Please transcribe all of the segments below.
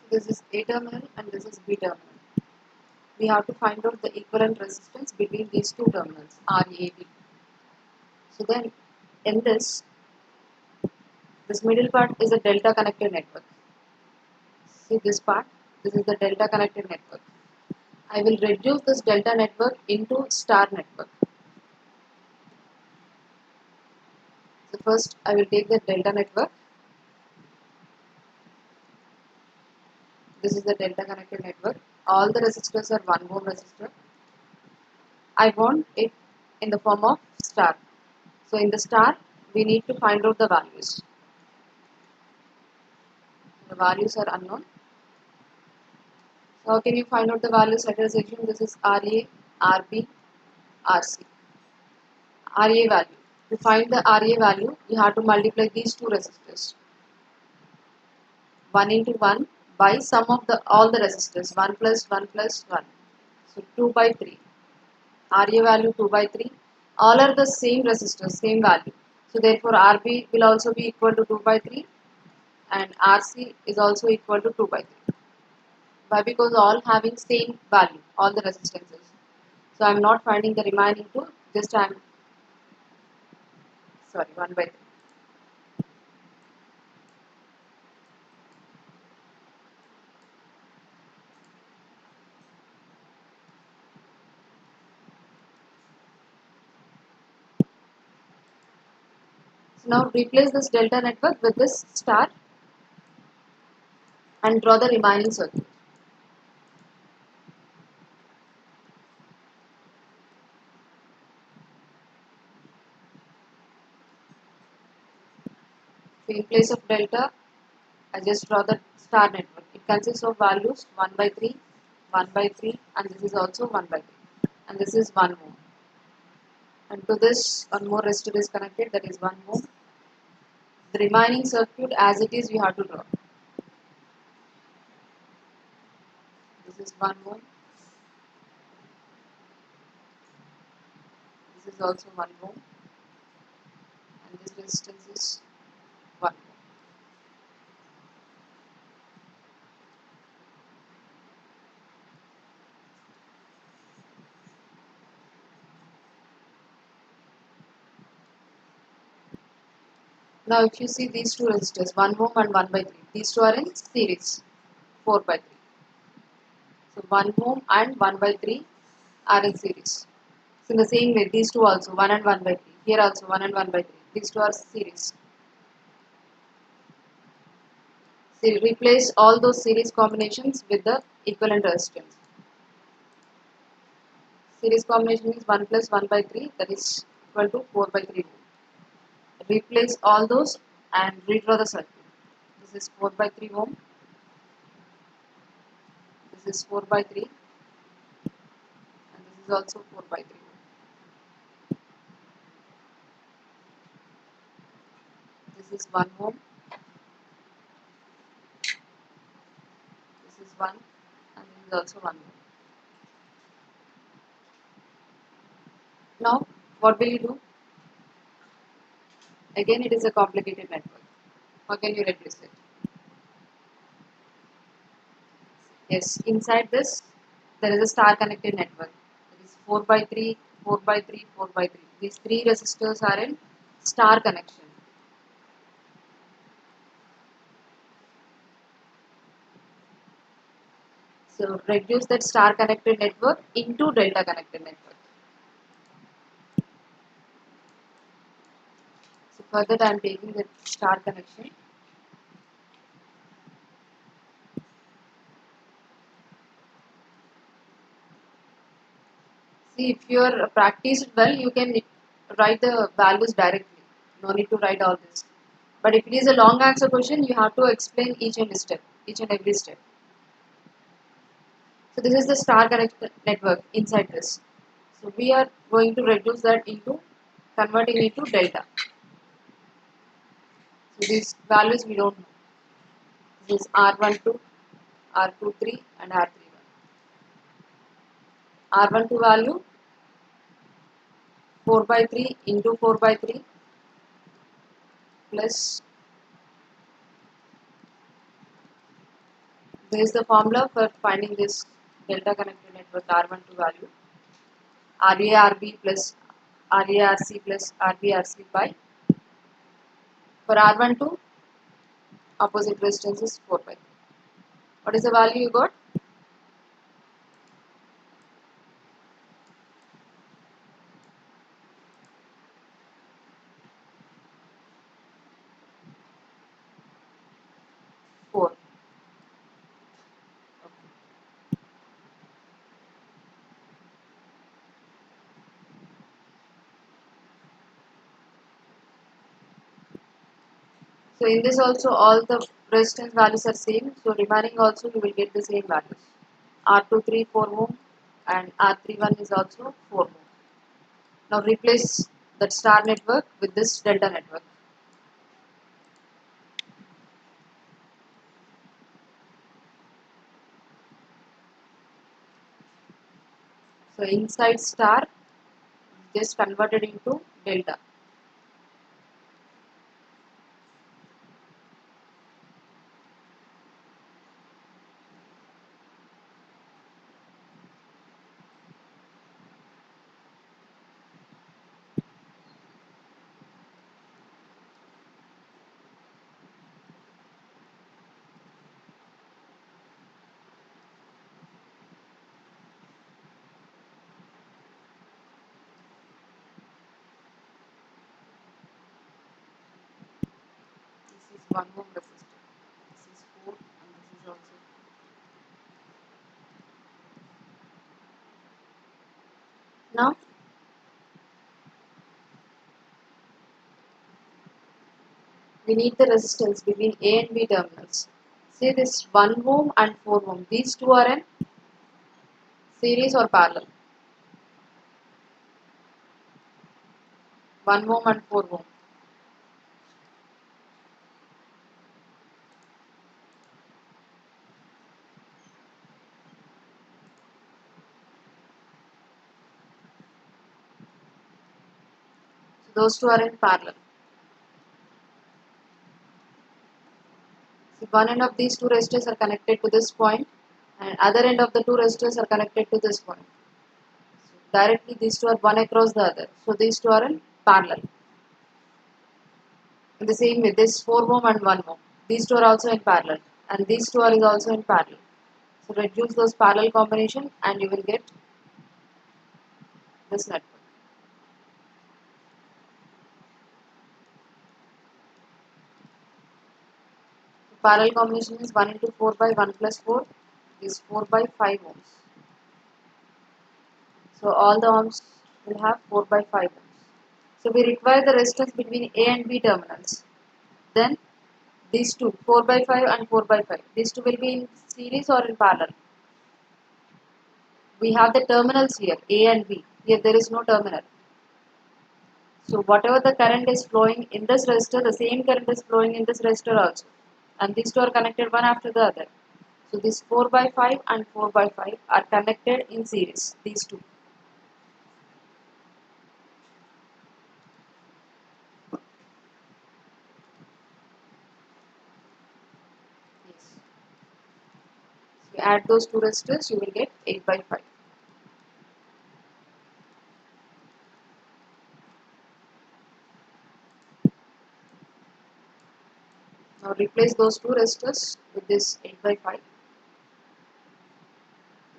This is A terminal and this is B terminal. We have to find out the equivalent resistance between these two terminals, RAB. So then, in this middle part is a delta connected network. See this part, this is the delta connected network. I will reduce this delta network into star network. So first I will take the delta network. This is the delta connected network. All the resistors are 1 ohm resistor. I want it in the form of star. So in the star, we need to find out the values. The values are unknown. So how can you find out the values? Let us assume this is RA, RB, RC. RA value. To find the RA value, you have to multiply these two resistors. 1 into 1 by sum of all the resistors. 1 plus 1 plus 1. So 2 by 3. RA value 2 by 3. All are the same resistors, same value. So therefore RB will also be equal to 2 by 3 and RC is also equal to 2 by 3. Why? Because all having same value, all the resistances. So I am not finding the remaining two, just I am, sorry, 1 by 3. So now replace this delta network with this star and draw the remaining circuit. So in place of delta, I just draw the star network. It consists of values 1 by 3, 1 by 3 and this is also 1 by 3 and this is 1 ohm. And to this one more resistor is connected, that is 1 ohm. The remaining circuit as it is you have to draw. This is 1 ohm. This is also 1 ohm and this resistance is 1 ohm. Now if you see these two resistors 1 ohm and 1 by 3, these two are in series 4 by 3. So 1 ohm and 1 by 3 are in series. So in the same way these two also 1 and 1 by 3. Here also 1 and 1 by 3. These two are series. So replace all those series combinations with the equivalent resistance. Series combination is 1 plus 1 by 3, that is equal to 4 by 3 ohm. Replace all those and redraw the circuit. This is 4 by 3 ohm. This is 4 by 3 and this is also 4 by 3 ohm. This is 1 ohm. This is 1 and this is also 1 ohm. Now what will you do? Again it is a complicated network. How can you reduce it? Yes, inside this there is a star connected network. It is 4 by 3, 4 by 3, 4 by 3. These three resistors are in star connection. So reduce that star connected network into delta connected network. So further I am taking the star connection. See, if you are practiced well, you can write the values directly. No need to write all this. But if it is a long answer question, you have to explain each and step, each and every step. So this is the star connected network inside this. So we are going to reduce that into converting into delta. So these values we don't know. This is R12, R23 and R31. R12 value 4 by 3 into 4 by 3 plus This is the formula for finding this delta connected network R12 value. RARB plus RARC plus RBRC by, for R12 opposite resistance is 4 pi. What is the value you got? Four. So in this also all the resistance values are same. So remaining also you will get the same values. R23 4 ohm and R31 is also 4 ohm. Now replace that star network with this delta network. So inside star just converted into delta. This is 1 ohm resistor. This is 4 and this is also. Now we need the resistance between A and B terminals. See this 1 ohm and 4 ohm. These two are in series or parallel. 1 ohm and 4 ohm. So those two are in parallel. So one end of these two resistors are connected to this point and other end of the two resistors are connected to this point. So directly these two are one across the other. So these two are in parallel. In the same way, this 4 ohm and 1 ohm. These two are also in parallel and these two are is also in parallel. So reduce those parallel combination and you will get this network. Parallel combination is 1 into 4 by 1 plus 4 is 4 by 5 ohms. So all the ohms will have 4 by 5 ohms. So we require the resistance between A and B terminals. Then these two 4 by 5 and 4 by 5. These two will be in series or in parallel. We have the terminals here A and B. Here there is no terminal. So whatever the current is flowing in this resistor, the same current is flowing in this resistor also. And these two are connected one after the other. So this 4 by 5 and 4 by 5 are connected in series. These two. Yes. So you add those two resistors, you will get 8 by 5. Now replace those two resistors with this 8 by 5.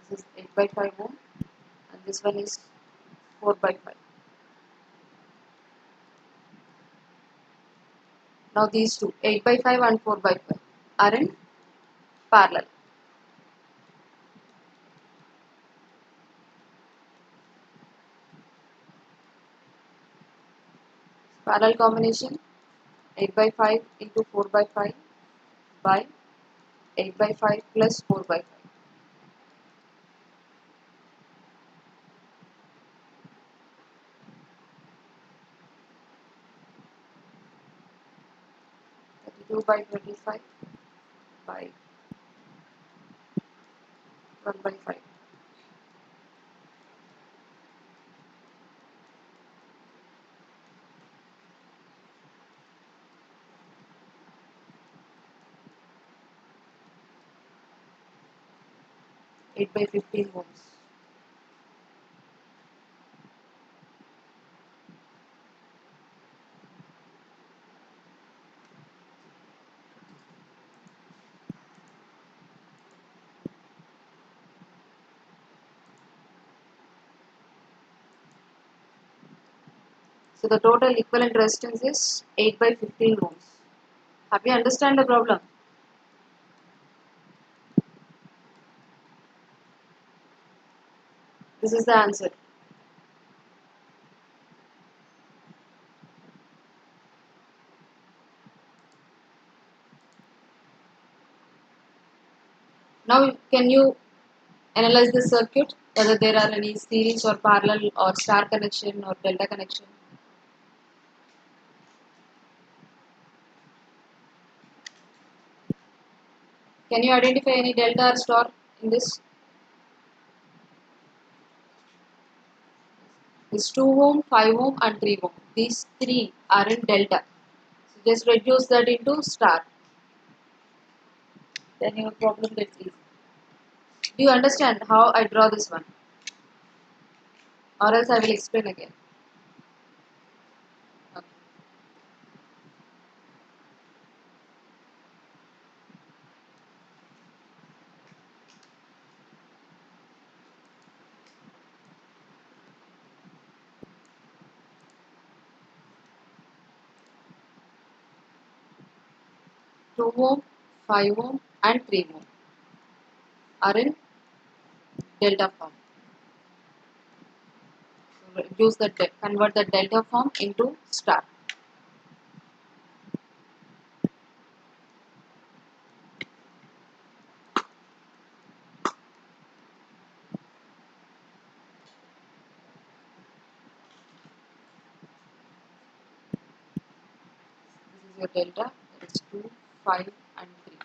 This is 8 by 5 ohm and this one is 4 by 5. Now these two 8 by 5 and 4 by 5 are in parallel. Parallel combination 8 by 5 into 4 by 5 by 8 by 5 plus 4 by 5. 32 by 25 by 1 by 5. 8 by 15 ohms. So the total equivalent resistance is 8 by 15 ohms. Have you understand the problem? This is the answer. Now can you analyze the circuit, whether there are any series or parallel or star connection or delta connection? Can you identify any delta or star in this? This 2 ohm, 5 ohm and 3 ohm. These three are in delta. So just reduce that into star. Then your problem gets easy. Do you understand how I draw this one? Or else I will explain again. Okay. 2 ohm, 5 ohm and 3 ohm are in delta form. So reduce the convert the delta form into star. This is your delta, that is 2, 5 and 3.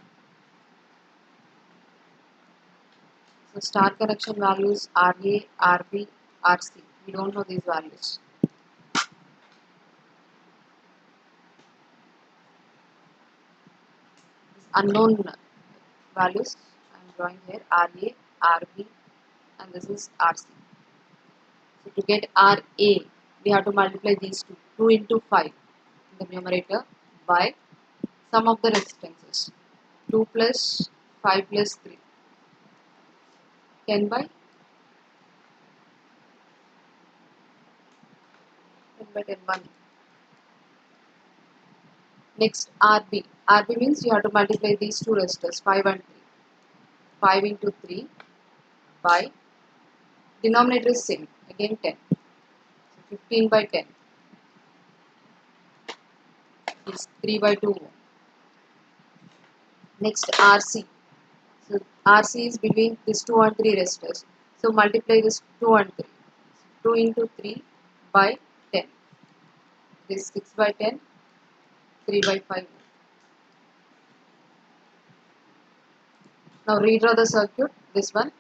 So star connection values RA, RB, RC. We don't know these values. These unknown values I am drawing here RA, RB and this is RC. So to get RA, we have to multiply these two. 2 into 5 in the numerator by sum of the resistances. 2 plus 5 plus 3. 10 by 10 by 10 1. Next RB. RB means you have to multiply these two resistors 5 and 3. 5 into 3 by denominator is same again 10. So 15 by 10 is 3 by 2. Next RC. So RC is between this 2 and 3 resistors. So multiply this 2 and 3. 2 into 3 by 10. This 6 by 10, 3 by 5. Now redraw the circuit, this one.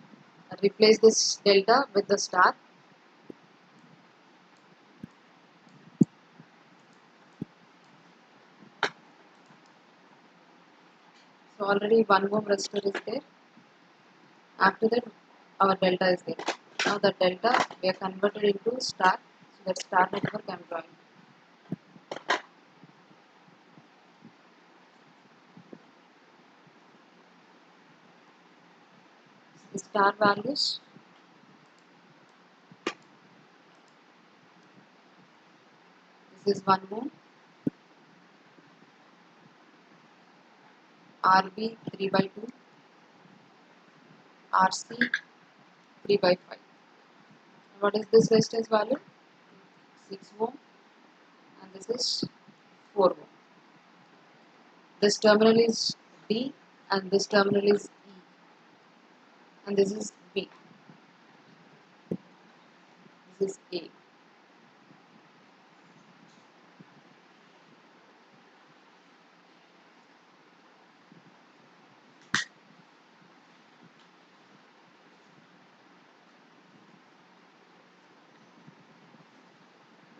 Replace this delta with the star. So already 1 ohm resistor is there. After that our delta is there. Now the delta we are converted into star. So that star network I am drawing. The star values. This is 1 ohm. RB 3 by 2. RC 3 by 5. What is this resistance value? 6 ohm and this is 4 ohm. This terminal is D and this terminal is E and this is B. This is A.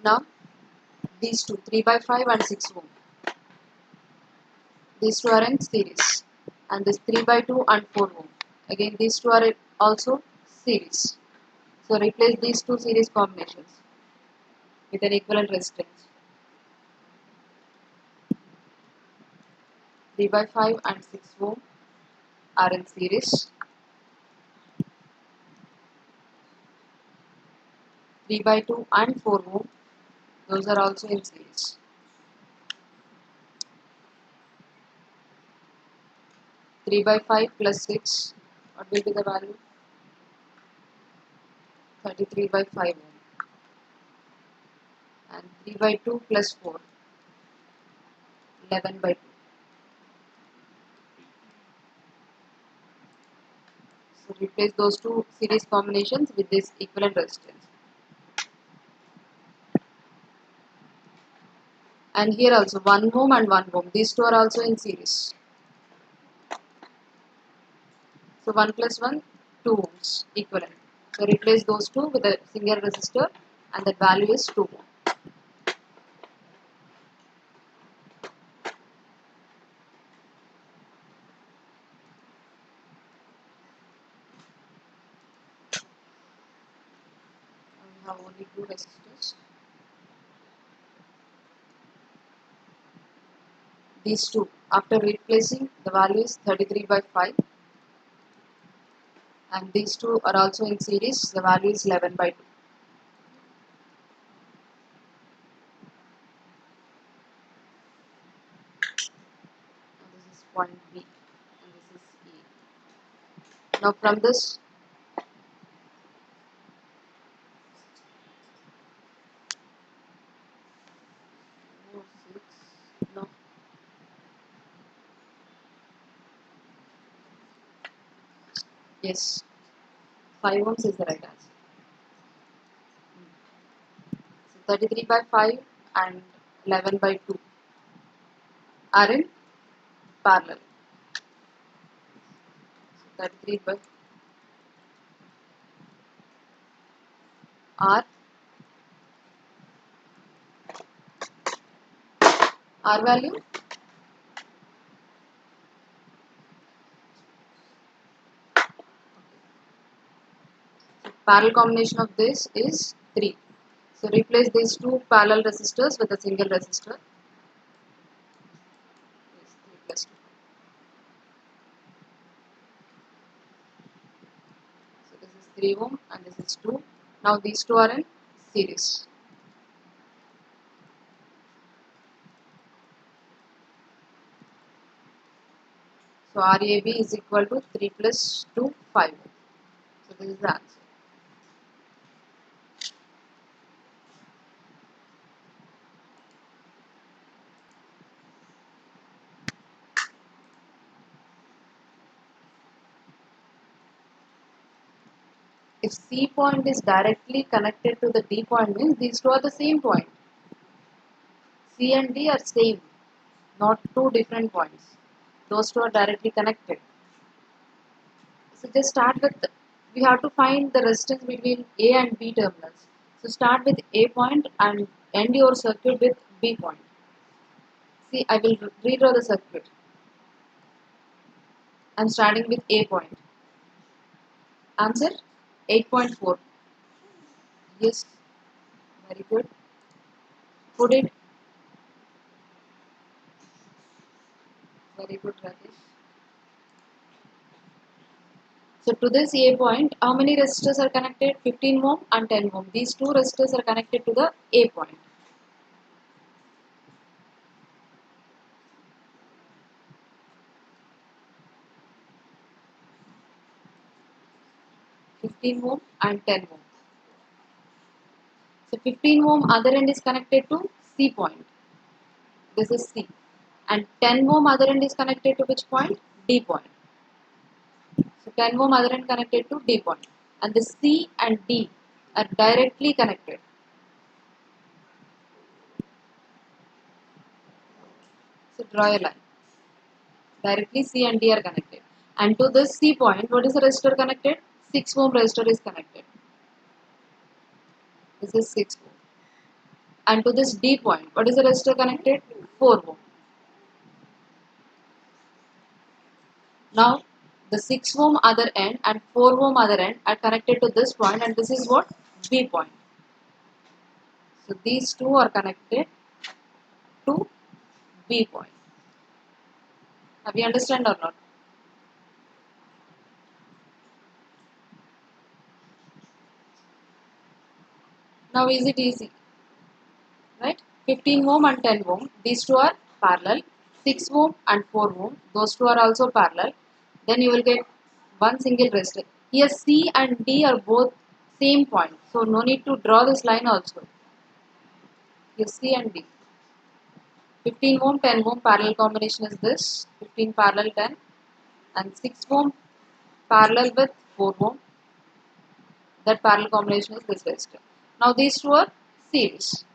Now these two 3 by 5 and 6 ohm. These two are in series and this 3 by 2 and 4 ohm. Again these two are also series. So replace these two series combinations with an equivalent resistance. 3 by 5 and 6 ohm are in series. 3 by 2 and 4 ohm, those are also in series. 3 by 5 plus 6, what will be the value? 33 by 5 ohm. And 3 by 2 plus 4, 11 by 2. So replace those two series combinations with this equivalent resistance. And here also 1 ohm and 1 ohm, these two are also in series. So 1 plus 1, 2 ohms equivalent. So replace those two with a single resistor and the value is 2 ohm. We have only two resistors. These two, after replacing, the value is 33 by 5. And these two are also in series, the value is 11 by 2. And this is point B and this is E. Now from this, no, yes, 5 ohms is the right answer. So 33 by 5 and 11 by 2 are in parallel. So 33 by R, R value, so parallel combination of this is 3. So replace these two parallel resistors with a single resistor. Yes, 3 plus 2. So this is 3 ohm and this is 2. Now these two are in series. So RAB is equal to 3 plus 2, 5 ohm. So this is the answer. If C point is directly connected to the D point, means these two are the same point. C and D are same, not two different points. Those two are directly connected. So just start with, we have to find the resistance between A and B terminals. So start with A point and end your circuit with B point. See, I will redraw the circuit. I am starting with A point. Answer 8.4. Yes, very good. Put it. Very good, Rakesh. So to this A point, how many resistors are connected? 15 ohm and 10 ohm. These two resistors are connected to the A point. 15 ohm and 10 ohm. So 15 ohm other end is connected to C point. This is C. And 10 ohm other end is connected to which point? D point. So 10 ohm other end connected to D point. And the C and D are directly connected. So draw a line. Directly C and D are connected. And to this C point, what is the resistor connected? 6 ohm resistor is connected. This is 6 ohm. And to this D point, what is the resistor connected? 4 ohm. Now, The 6 ohm other end and 4 ohm other end are connected to this point, and this is what? B point. So these two are connected to B point. Have you understand or not? Now is it easy? Right? 15 ohm and 10 ohm, these two are parallel. 6 ohm and 4 ohm, those two are also parallel. Then you will get one single resistor. Here C and D are both same point, so no need to draw this line also. Here C and D. 15 ohm, 10 ohm parallel combination is this. 15 parallel 10, and 6 ohm parallel with 4 ohm. That parallel combination is this resistor. Now these two are series.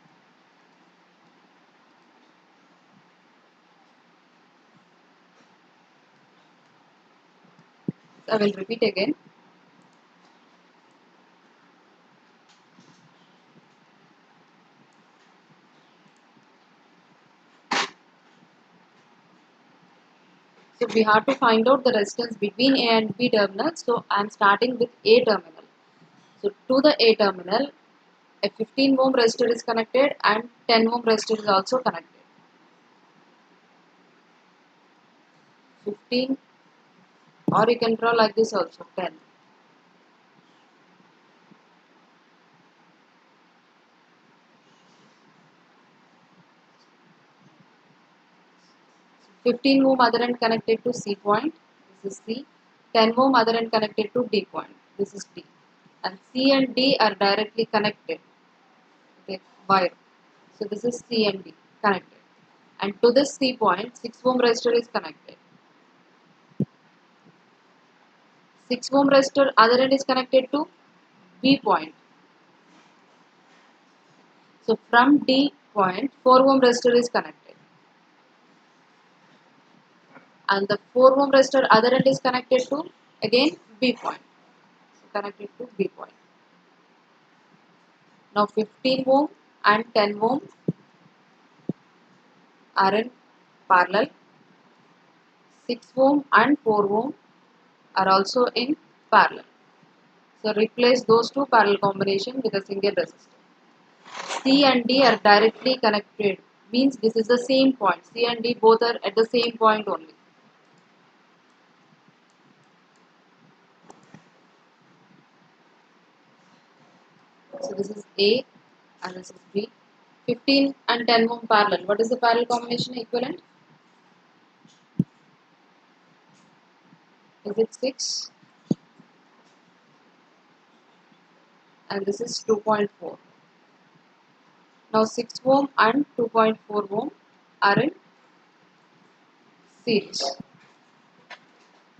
I will repeat again. So we have to find out the resistance between A and B terminals. So I am starting with A terminal. So to the A terminal, a 15 ohm resistor is connected and 10 ohm resistor is also connected. 15, or you can draw like this also, 10. 15 ohm other end connected to C point, this is C. 10 ohm other end connected to D point, this is D. And C and D are directly connected, okay, wire. So this is C and D connected. And to this C point, 6 ohm resistor is connected. 6 ohm resistor other end is connected to B point. So from D point, 4 ohm resistor is connected. And the 4 ohm resistor other end is connected to again B point. So connected to B point. Now 15 ohm and 10 ohm are in parallel. 6 ohm and 4 ohm are also in parallel. So replace those two parallel combination with a single resistor. C and D are directly connected, means this is the same point. C and D both are at the same point only. So this is A and this is B. 15 and 10 ohm parallel. What is the parallel combination equivalent? Is it 6? And this is 2.4. Now 6 ohm and 2.4 ohm are in series.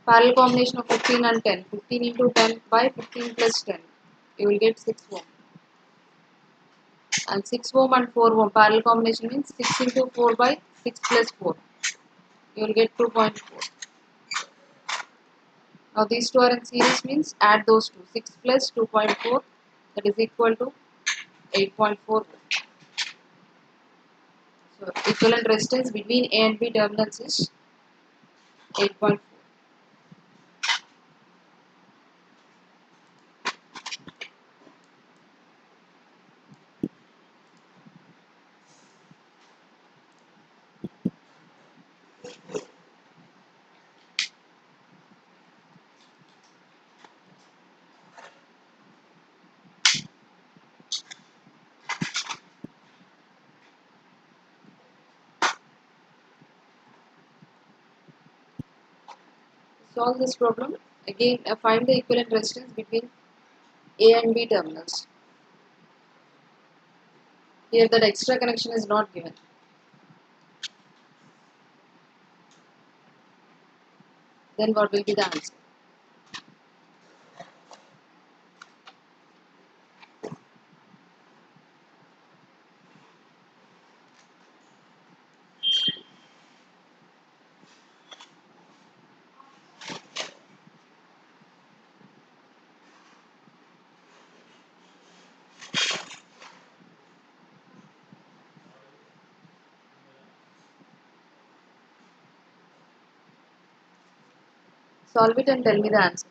Parallel combination of 15 and 10. 15 into 10 by 15 plus 10. You will get 6 ohm. And 6 ohm and 4 ohm parallel combination means 6 into 4 by 6 plus 4. You will get 2.4. Now these two are in series means add those two. 6 plus 2.4, that is equal to 8.4. So equivalent resistance between A and B terminals is 8.4. Solve this problem. Again, find the equivalent resistance between A and B terminals. Here that extra connection is not given. Then what will be the answer? Solve it and tell me the answer.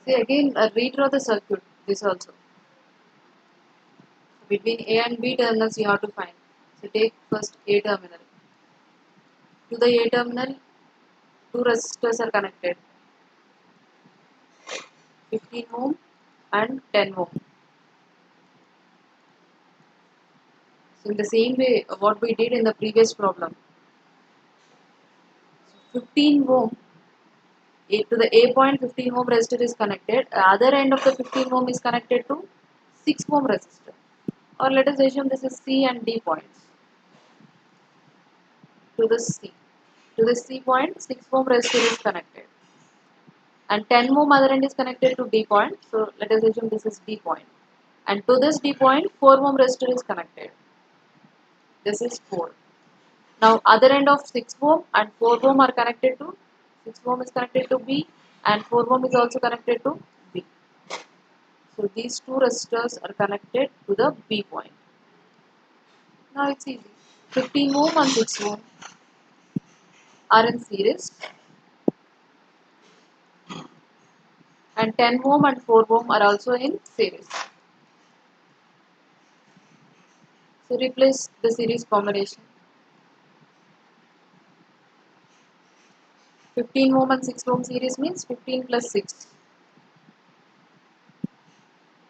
See again, redraw the circuit. This also. Between A and B terminals you have to find. So take first A terminal. To the A terminal, two resistors are connected. 15 ohm and 10 ohm. So in the same way, what we did in the previous problem. 15 ohm, to the A point 15 ohm resistor is connected. Other end of the 15 ohm is connected to 6 ohm resistor. Or let us assume this is C and D points. To the C. To the C point, 6 ohm resistor is connected. And 10 ohm other end is connected to D point. So let us assume this is D point. And to this D point, 4 ohm resistor is connected. This is 4. Now other end of 6 ohm and 4 ohm are connected to 6 ohm is connected to B and 4 ohm is also connected to B. So these two resistors are connected to the B point. Now it's easy. 15 ohm and 6 ohm are in series and 10 ohm and 4 ohm are also in series. So replace the series combination. 15 ohm and 6 ohm series means 15 plus 6,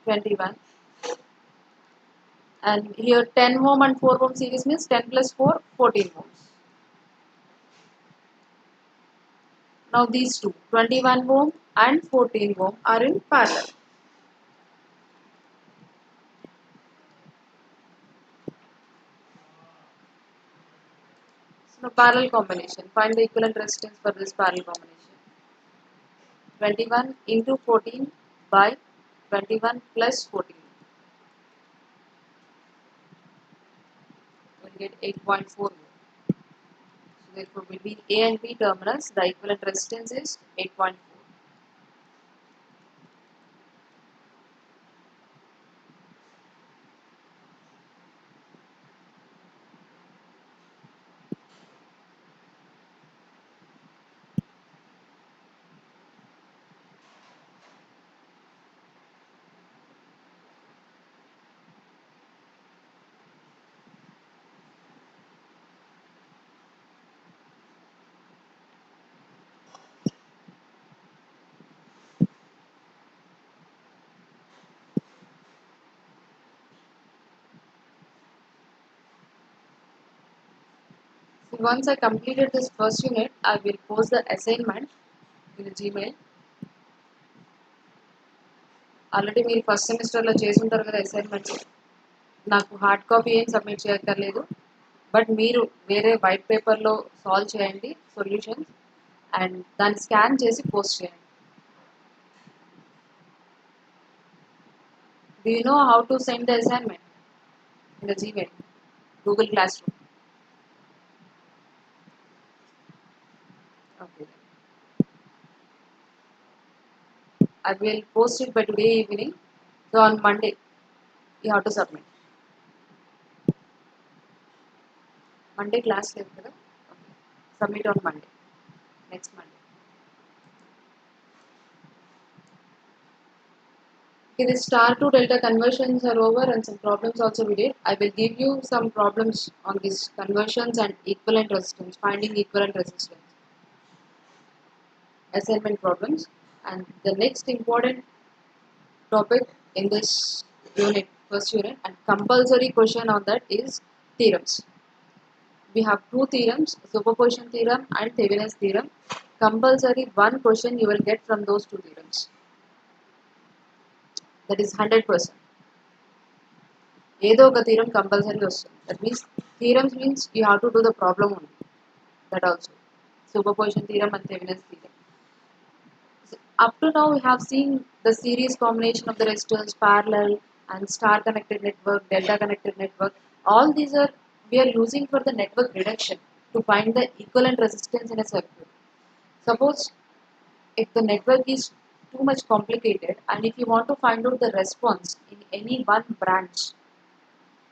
21. And here 10 ohm and 4 ohm series means 10 plus 4, 14 ohms. Now these two, 21 ohm and 14 ohm are in parallel. So parallel combination, find the equivalent resistance for this parallel combination. 21 into 14 by 21 plus 14. We'll get 8.4 ohm. So therefore between A and B terminals, the equivalent resistance is 8.4. So once I completed this first unit, I will post the assignment in the Gmail. Already మీరు first సెమిస్టర్లో చేసి ఉంటారు కదా assignments. నాకు hard copy ఏం submit చేయక్కర్లేదు, but మీరు వేరే వైట్ పేపర్లో సాల్వ్ చేయండి సొల్యూషన్స్ అండ్ దాన్ని స్కాన్ చేసి పోస్ట్ చేయండి. Do you know how to send the assignment in the Gmail, Google Classroom? Okay. I will post it by today evening. So on Monday, you have to submit. Monday class లేదు కదా? Okay. Submit on Monday. Next Monday. Okay, the star to delta conversions are over and some problems also we did. I will give you some problems on these conversions and equivalent resistance, finding equivalent resistance. Assignment problems. And the next important topic in this unit, first unit, and compulsory question on that is theorems. We have two theorems, superposition theorem and Thevenin's theorem. Compulsory one question you will get from those two theorems. That is 100%. ఏదో ఒక theorem compulsory వస్తుంది. That means theorems means you have to do the problem only. That also superposition theorem and Thevenin's theorem. Up to now we have seen the series combination of the resistors, parallel and star connected network, delta connected network. All these are we are using for the network reduction to find the equivalent resistance in a circuit. Suppose if the network is too much complicated. And if you want to find out the response in any one branch,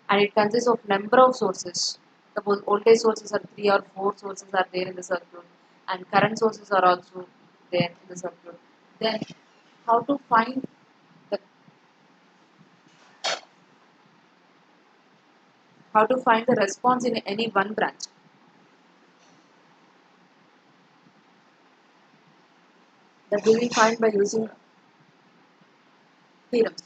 and it consists of number of sources. Suppose voltage sources are 3 or 4 sources are there in the circuit, and current sources are also there in the circuit. Then how to find the response in any one branch? That will be found by using theorems.